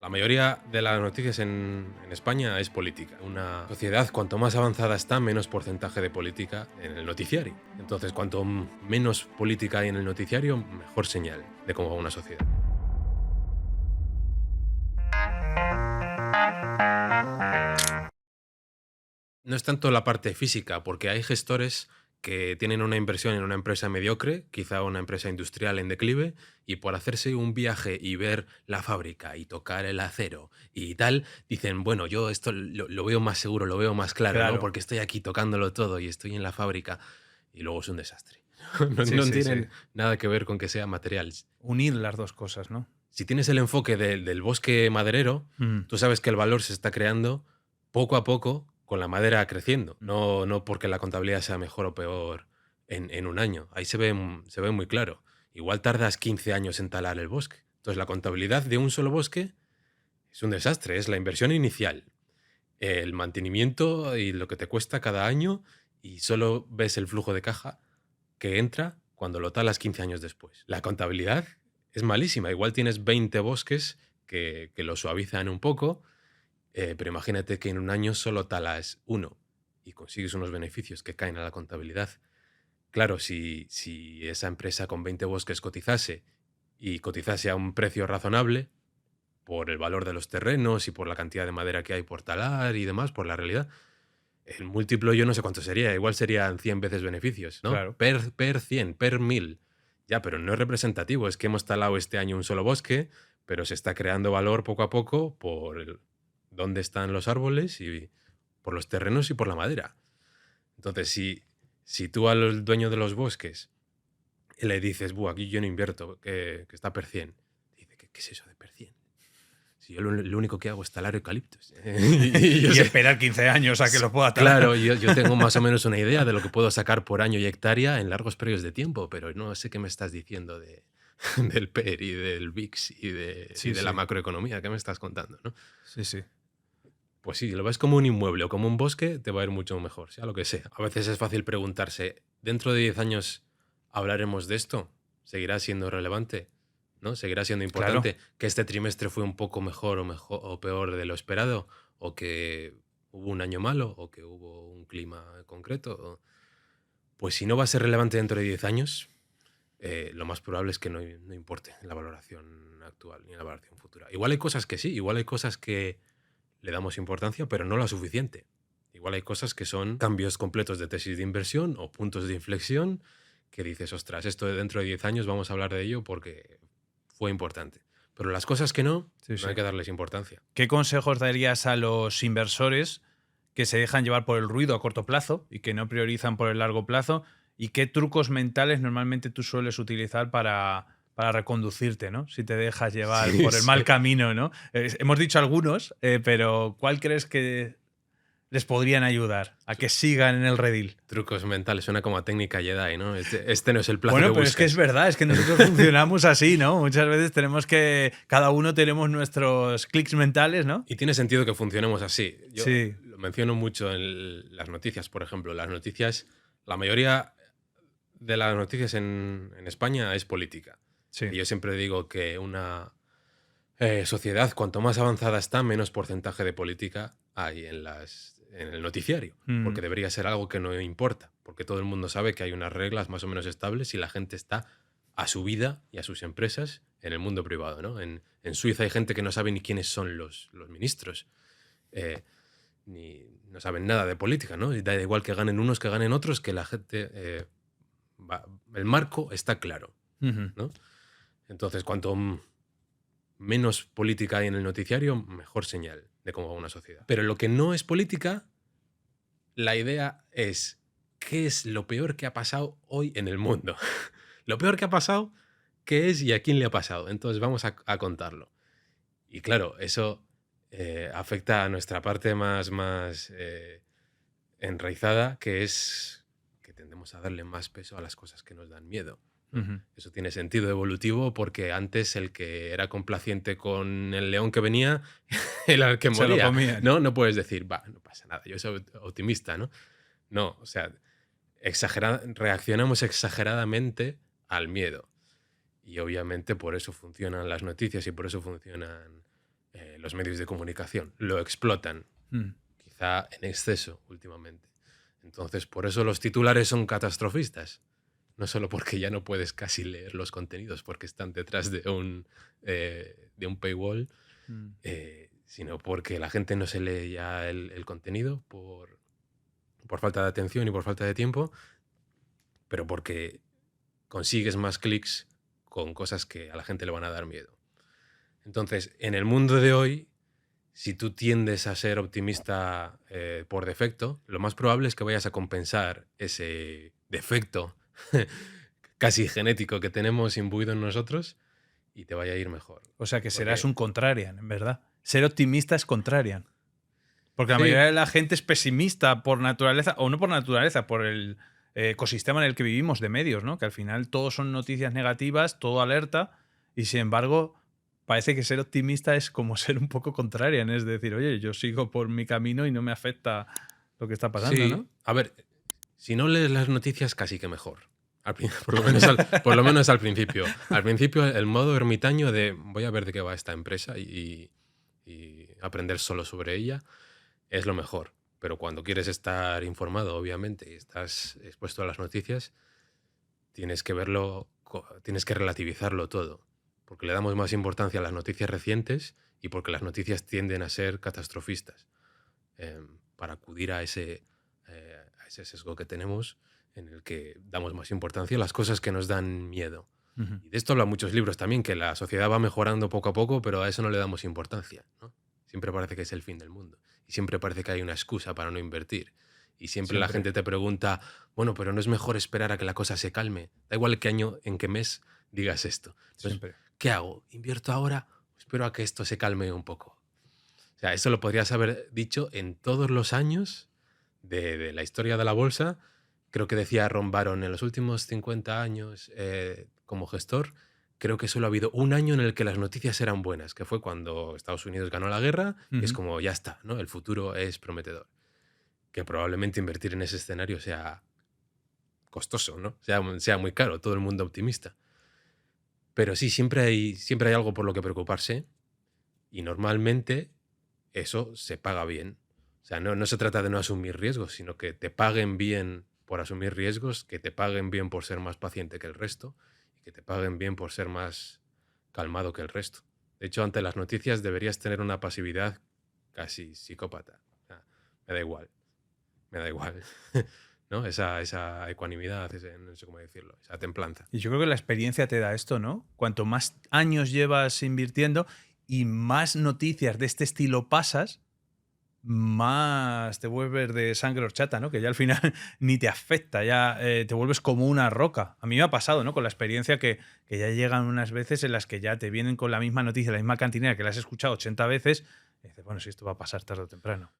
La mayoría de las noticias en España es política. Una sociedad, cuanto más avanzada está, menos porcentaje de política en el noticiario. Entonces, cuanto menos política hay en el noticiario, mejor señal de cómo va una sociedad. No es tanto la parte física, porque hay gestores que tienen una inversión en una empresa mediocre, quizá una empresa industrial en declive, y por hacerse un viaje y ver la fábrica y tocar el acero y tal, dicen, bueno, yo esto lo veo más seguro, lo veo más claro, ¿no? Claro, Porque estoy aquí tocándolo todo y estoy en la fábrica y luego es un desastre. No, sí, no sí, sí. tienen nada que ver con que sea material. Unir las 2 cosas, ¿no? Si tienes el enfoque del bosque maderero, Mm, tú sabes que el valor se está creando poco a poco con la madera creciendo, mm. no porque la contabilidad sea mejor o peor en un año. Ahí se ve muy claro. Igual tardas 15 años en talar el bosque. Entonces la contabilidad de un solo bosque es un desastre, es la inversión inicial, el mantenimiento y lo que te cuesta cada año y solo ves el flujo de caja que entra cuando lo talas 15 años después. La contabilidad es malísima. Igual tienes 20 bosques que lo suavizan un poco, pero imagínate que en un año solo talas uno y consigues unos beneficios que caen a la contabilidad. Claro, si esa empresa con 20 bosques cotizase y cotizase a un precio razonable por el valor de los terrenos y por la cantidad de madera que hay por talar y demás, por la realidad, el múltiplo yo no sé cuánto sería, igual serían 100 veces beneficios, ¿no? Claro. Per 100, per 1000. Ya, pero no es representativo, es que hemos talado este año un solo bosque, pero se está creando valor poco a poco por dónde están los árboles y por los terrenos y por la madera. Entonces, si tú al dueño de los bosques le dices, buah, aquí yo no invierto, que está per 100, dice, ¿qué es eso de per 100? Si yo lo único que hago es talar eucaliptos. Y yo Y sé, esperar 15 años a que lo pueda talar. claro, yo tengo más o menos una idea de lo que puedo sacar por año y hectárea en largos periodos de tiempo, pero no sé qué me estás diciendo del PER y del VIX y Sí, de la sí. macroeconomía. ¿Qué me estás contando, no? Sí, sí. Pues sí, lo ves como un inmueble o como un bosque, te va a ir mucho mejor, sea lo que sea. A veces es fácil preguntarse, ¿dentro de 10 años hablaremos de esto? ¿Seguirá siendo relevante? ¿No? ¿Seguirá siendo Claro. importante que este trimestre fue un poco mejor o peor de lo esperado? ¿O que hubo un año malo? ¿O que hubo un clima concreto? Pues si no va a ser relevante dentro de 10 años, lo más probable es que no importe en la valoración actual ni en la valoración futura. Igual hay cosas que sí, igual hay cosas que le damos importancia, pero no la suficiente. Igual hay cosas que son cambios completos de tesis de inversión o puntos de inflexión que dices, ostras, esto de dentro de 10 años vamos a hablar de ello porque fue importante. Pero las cosas que Sí, no hay sí. que darles importancia. ¿Qué consejos darías a los inversores que se dejan llevar por el ruido a corto plazo y que no priorizan por el largo plazo? ¿Y qué trucos mentales normalmente tú sueles utilizar para reconducirte, ¿no? Si te dejas llevar Sí, por el mal sí. camino, ¿no? Hemos dicho algunos, pero ¿cuál crees que les podrían ayudar a que sigan en el redil? Trucos mentales, suena como a técnica Jedi, ¿no? Este no es el plazo que Bueno, pero es que es buscas. verdad, es que nosotros funcionamos así, ¿no? Muchas veces tenemos que, cada uno tenemos nuestros clics mentales, ¿no? Y tiene sentido que funcionemos así. Yo Sí, lo menciono mucho en las noticias, por ejemplo. Las noticias, la mayoría de las noticias en España es política. sí. Y yo siempre digo que una sociedad, cuanto más avanzada está, menos porcentaje de política hay en el noticiario. Porque Mm, debería ser algo que no importa. Porque todo el mundo sabe que hay unas reglas más o menos estables y la gente está a su vida y a sus empresas en el mundo privado, ¿no? En Suiza hay gente que no sabe ni quiénes son los ministros. eh, ni no saben nada de política, ¿no? Y da igual que ganen unos que ganen otros, que la gente el marco está claro, ujú. ¿no? Entonces, cuanto menos política hay en el noticiario, mejor señal de cómo va una sociedad. Pero lo que no es política, la idea es qué es lo peor que ha pasado hoy en el mundo. Lo peor que ha pasado, qué es y a quién le ha pasado. Entonces vamos a contarlo. Y claro, eso afecta a nuestra parte más enraizada, que es que tendemos a darle más peso a las cosas que nos dan miedo, ¿no? Ujú. Eso tiene sentido evolutivo porque antes el que era complaciente con el león que venía era el que Se lo moría, comían. ¿no? No puedes decir, va, no pasa nada, yo soy optimista, ¿no? No, o sea, reaccionamos exageradamente al miedo. Y obviamente por eso funcionan las noticias y por eso funcionan los medios de comunicación. Lo explotan, Mm. quizá en exceso últimamente. Entonces, por eso los titulares son catastrofistas. No solo porque ya no puedes casi leer los contenidos porque están detrás de un paywall, Mm. sino porque la gente no se lee ya el contenido por falta de atención y por falta de tiempo, pero porque consigues más clics con cosas que a la gente le van a dar miedo. Entonces, en el mundo de hoy, si tú tiendes a ser optimista por defecto, lo más probable es que vayas a compensar ese defecto casi genético que tenemos imbuido en nosotros y te vaya a ir mejor. O sea que serás Porque- un contrarian, en verdad. Ser optimista es contrarian. Porque la Sí. mayoría de la gente es pesimista por naturaleza, o no por naturaleza, por el ecosistema en el que vivimos de medios, ¿no? Que al final todo son noticias negativas, todo alerta, y sin embargo parece que ser optimista es como ser un poco contrarian, es decir, oye, yo sigo por mi camino y no me afecta lo que está pasando, Sí, ¿no? a ver, si no lees las noticias casi que mejor. Por lo menos al principio. Al principio el modo ermitaño de voy a ver de qué va esta empresa y aprender solo sobre ella es lo mejor. Pero cuando quieres estar informado, obviamente, y estás expuesto a las noticias, tienes que tienes que relativizarlo todo. Porque le damos más importancia a las noticias recientes y porque las noticias tienden a ser catastrofistas. Para acudir a ese sesgo que tenemos en el que damos más importancia a las cosas que nos dan miedo. Ujú. Y de esto hablan muchos libros también, que la sociedad va mejorando poco a poco, pero a eso no le damos importancia, ¿no? Siempre parece que es el fin del mundo. Y siempre parece que hay una excusa para no invertir. Y siempre la Siempre. gente te pregunta, bueno, pero no es mejor esperar a que la cosa se calme. Da igual qué año, en qué mes digas esto. Entonces, Siempre. ¿qué hago? ¿Invierto ahora o espero a que esto se calme un poco? O sea, eso lo podrías haber dicho en todos los años de la historia de la bolsa. Creo que decía Ron Baron, en los últimos 50 años como gestor, creo que solo ha habido un año en el que las noticias eran buenas, que fue cuando Estados Unidos ganó la guerra, y es Ujú. como, ya está, ¿no? El futuro es prometedor. Que probablemente invertir en ese escenario sea costoso, ¿no? Sea muy caro, todo el mundo optimista. Pero sí, siempre hay algo por lo que preocuparse y normalmente eso se paga bien. O sea, no se trata de no asumir riesgos, sino que te paguen bien por asumir riesgos, que te paguen bien por ser más paciente que el resto y que te paguen bien por ser más calmado que el resto. De hecho, ante las noticias deberías tener una pasividad casi psicópata. O sea, me da igual. ¿No? Esa ecuanimidad, no sé cómo decirlo, esa templanza. Y yo creo que la experiencia te da esto, ¿no? Cuanto más años llevas invirtiendo y más noticias de este estilo pasas, más te vuelves de sangre horchata, ¿no? Que ya al final ni te afecta, ya te vuelves como una roca. A mí me ha pasado, ¿no? Con la experiencia que ya llegan unas veces en las que ya te vienen con la misma noticia, la misma cantinera que la has escuchado 80 veces, y dices, bueno, si esto va a pasar tarde o temprano.